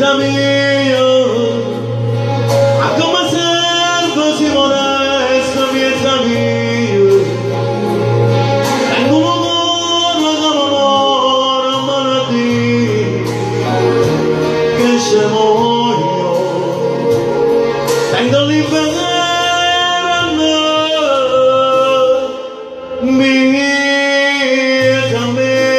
vita mia, a come sei così modesta, vita mia, tengo un amore che non muore, malattia, che se muoio, tengo libertà, vita mia,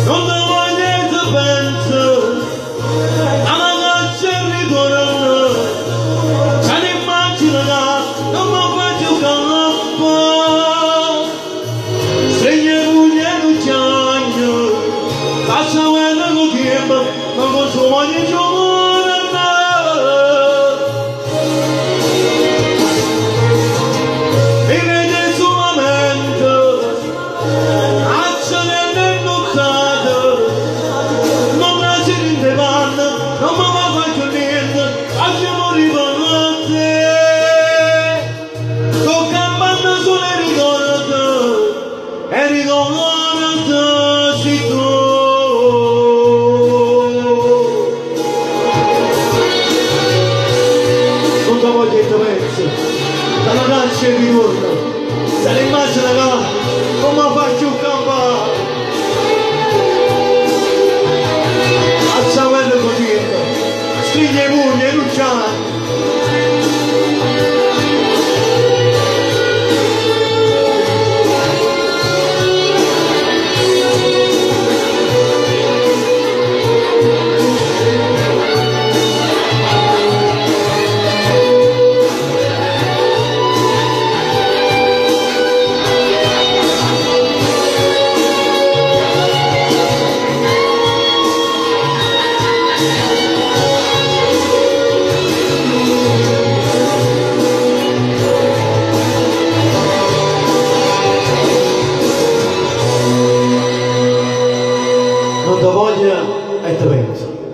non ti voglio pensare, alla caccia e ritorno, se l'immagine che non mi faccio campo, stringe puglie in giagno, lascia quella con tempo, ma con suo ogni giorno. E ricordati tu, non ti voglio che pensi, dalla caccia e ritorno, se l'immagine che non mi faccio campare, alza quello così, stringe i pugni e lucciati. Non ti voglio e ti penso.